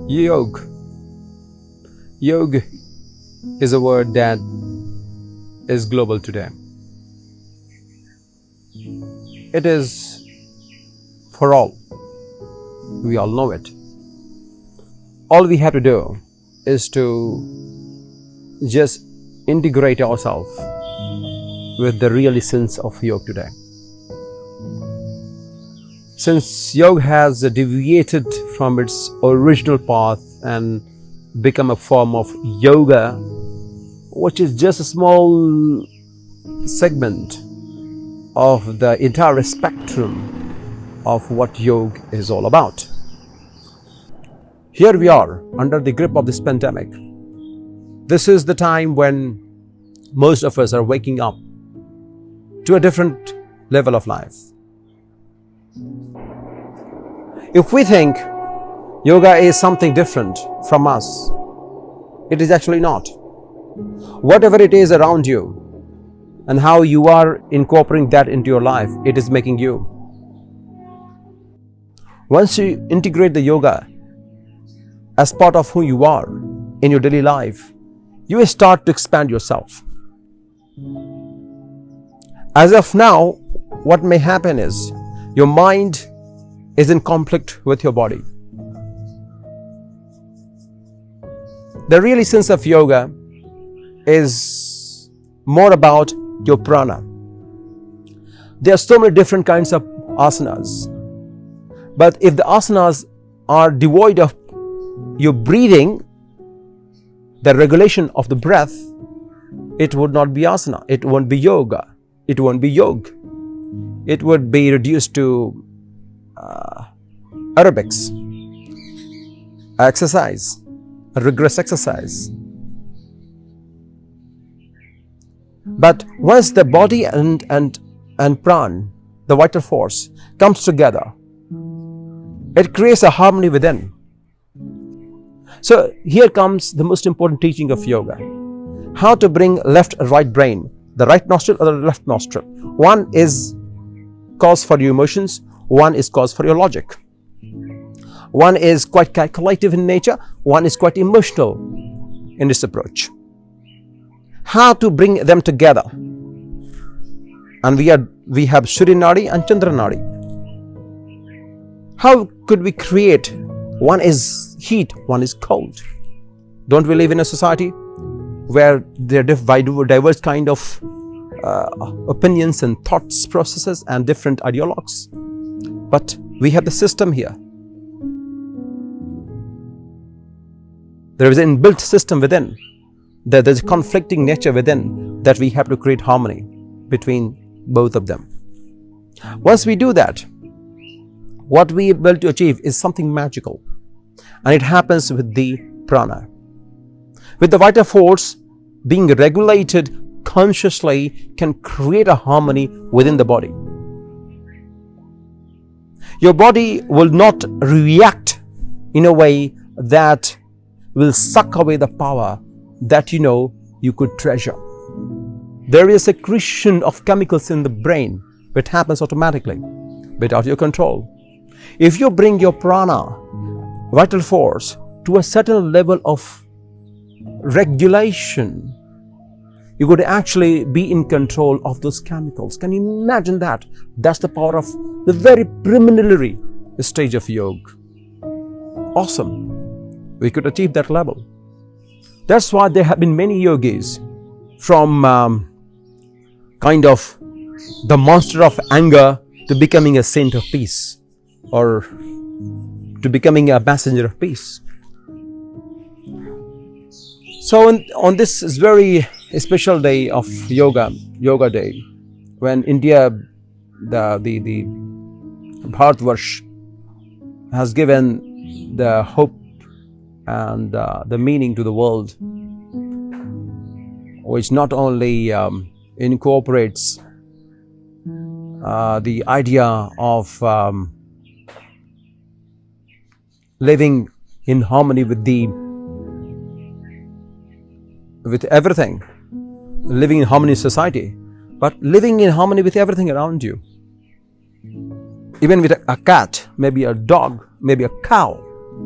Yoga. Yoga is a word that is global today. It is for all. We all know it. All we have to do is to just integrate ourselves with the real essence of yoga today. Since yoga has deviated from its original path and become a form of yoga, which is just a small segment of the entire spectrum of what yoga is all about. Here we are under the grip of this pandemic. This is the time when most of us are waking up to a different level of life. If we think yoga is something different from us, it is actually not. Whatever it is around you and how you are incorporating that into your life, it is making you. Once you integrate the yoga as part of who you are in your daily life, you will start to expand yourself. As of now, what may happen is your mind is in conflict with your body. The real essence of yoga is more about your prana. There are so many different kinds of asanas. But if the asanas are devoid of your breathing, the regulation of the breath, it would not be asana. It won't be yoga. It won't be yoga. It would be reduced to aerobics, exercise, a rigorous exercise. But once the body and pran, the vital force, comes together, it creates a harmony within. So here comes the most important teaching of yoga. How to bring left and right brain, the right nostril or the left nostril. One is cause for your emotions, one is cause for your logic. One is quite calculative in nature, one is quite emotional in this approach. How to bring them together? And we have Surya Nadi and Chandra Nadi. How could we create? One is heat, one is cold. Don't we live in a society where there are diverse kind of opinions and thoughts processes and different ideologues? But we have the system here. There is an inbuilt system within. There is a conflicting nature within that we have to create harmony between both of them. Once we do that, what we are able to achieve is something magical. And it happens with the prana. With the vital force being regulated consciously can create a harmony within the body. Your body will not react in a way that will suck away the power that you could treasure. There is a secretion of chemicals in the brain, but it happens automatically, without your control. If you bring your prana, vital force, to a certain level of regulation, you could actually be in control of those chemicals. Can you imagine that? That's the power of the very preliminary stage of yoga. Awesome. We could achieve that level. That's why there have been many yogis from kind of the monster of anger to becoming a saint of peace, or to becoming a messenger of peace. So on this very special day of Yoga Day, when India, the Bharatvarsh, has given the hope and the meaning to the world, which not only incorporates the idea of living in harmony with everything, living in harmony in society, but living in harmony with everything around you. Even with a cat, maybe a dog, maybe a cow,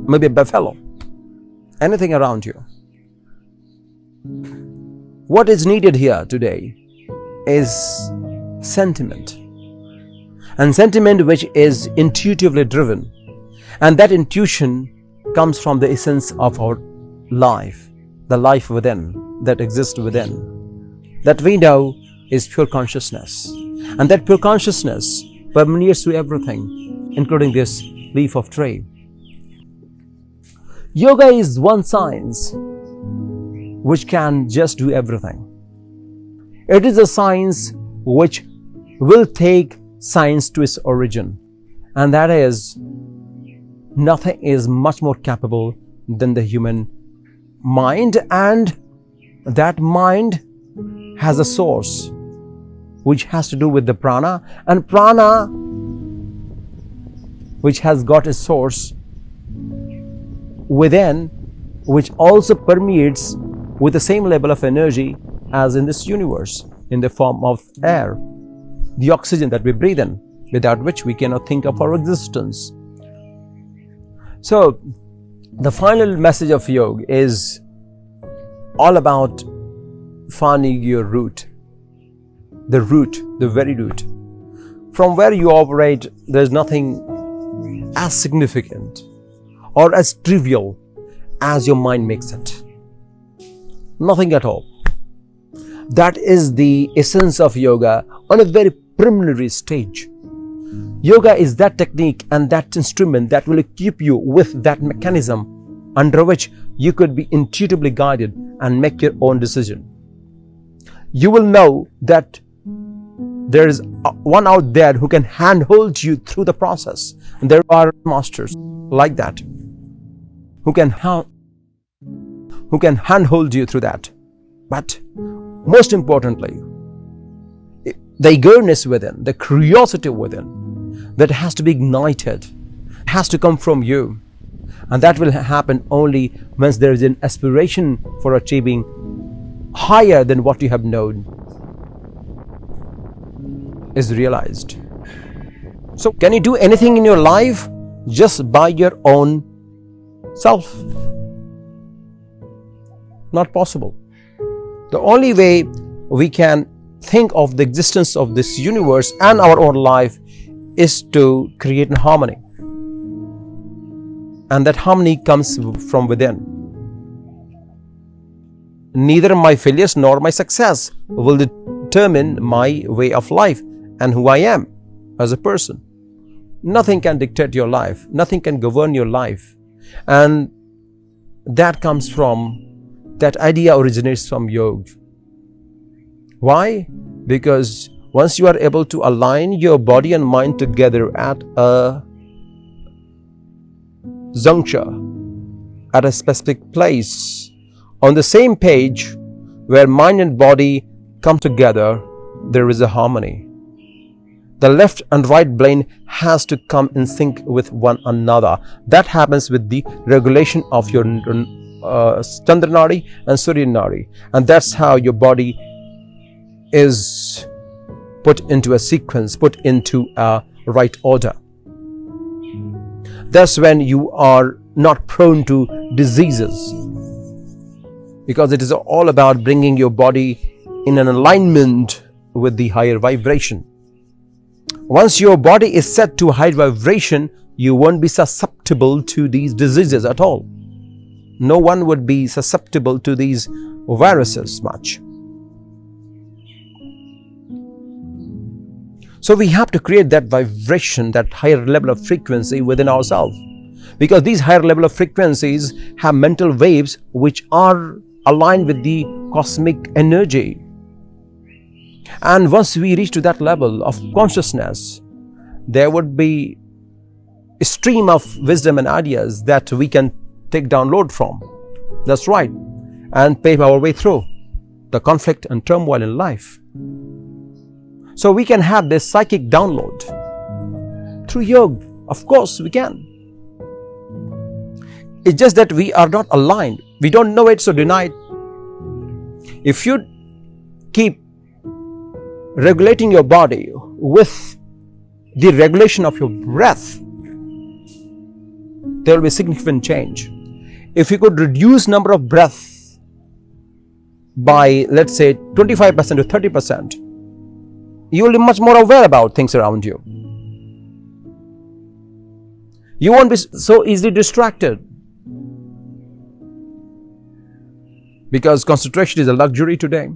maybe a buffalo, anything around you. What is needed here today is sentiment. And sentiment which is intuitively driven. And that intuition comes from the essence of our life, the life within, that exists within. That we know is pure consciousness. And that pure consciousness permeates through everything, including this leaf of tree. Yoga is one science which can just do everything. It is a science which will take science to its origin, and that is, nothing is much more capable than the human mind, and that mind has a source which has to do with the prana, and prana which has got a source within, which also permeates with the same level of energy as in this universe, in the form of air, the oxygen that we breathe in, without which we cannot think of our existence. So, the final message of yoga is all about finding your root, the very root. From where you operate, there's nothing as significant or as trivial as your mind makes it. Nothing at all. That is the essence of yoga on a very preliminary stage. Yoga is that technique and that instrument that will equip you with that mechanism under which you could be intuitively guided and make your own decision. You will know that there is one out there who can handhold you through the process. And there are masters like that who can handhold you through that. But most importantly, the eagerness within, the curiosity within, that has to be ignited, has to come from you. And that will happen only once there is an aspiration for achieving higher than what you have known is realized. So, can you do anything in your life just by your own self? Not possible. The only way we can think of the existence of this universe and our own life is to create a harmony. And that harmony comes from within. Neither my failures nor my success will determine my way of life and who I am as a person. Nothing can dictate your life. Nothing can govern your life. And that comes from, that idea originates from yoga. Why? Because once you are able to align your body and mind together at a juncture, at a specific place, on the same page where mind and body come together, there is a harmony. The left and right brain has to come in sync with one another. That happens with the regulation of your Chandra Nadi and Surya Nadi. And that's how your body is put into a sequence, put into a right order. That's when you are not prone to diseases, because it is all about bringing your body in an alignment with the higher vibration. Once your body is set to high vibration, you won't be susceptible to these diseases at all. No one would be susceptible to these viruses much. So we have to create that vibration, that higher level of frequency within ourselves. Because these higher level of frequencies have mental waves which are aligned with the cosmic energy. And once we reach to that level of consciousness, there would be a stream of wisdom and ideas that we can take download from. That's right. And pave our way through the conflict and turmoil in life. So we can have this psychic download through yoga. Of course we can. It's just that we are not aligned. We don't know it, so deny it. If you keep regulating your body with the regulation of your breath, there will be significant change. If you could reduce number of breaths by, let's say, 25% to 30%, you will be much more aware about things around you. You won't be so easily distracted, because concentration is a luxury today.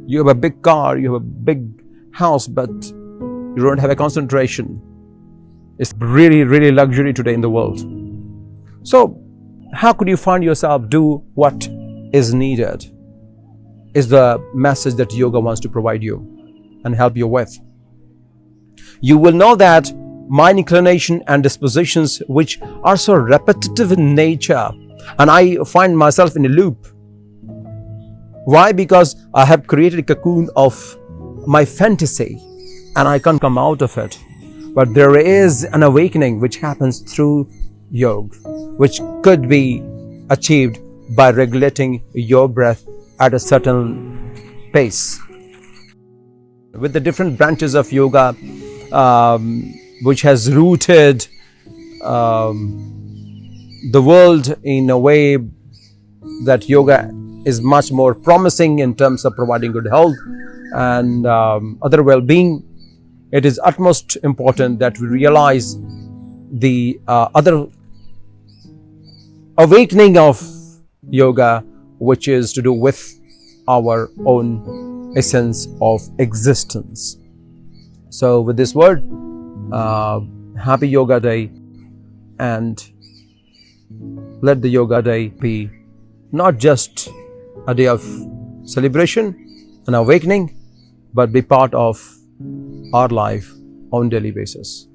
You have a big car, you have a big house, but you don't have a concentration. It's really, really luxury today in the world. So, how could you find yourself do what is needed? Is the message that yoga wants to provide you and help you with. You will know that mind inclination and dispositions which are so repetitive in nature, and I find myself in a loop. Why? Because I have created a cocoon of my fantasy and I can't come out of it. But there is an awakening which happens through yoga, which could be achieved by regulating your breath at a certain pace. With the different branches of yoga, which has rooted the world in a way that yoga is much more promising in terms of providing good health and other well-being, it is utmost important that we realize the other awakening of yoga, which is to do with our own essence of existence. So with this word, happy Yoga Day, and let the Yoga Day be not just a day of celebration and awakening, but be part of our life on daily basis.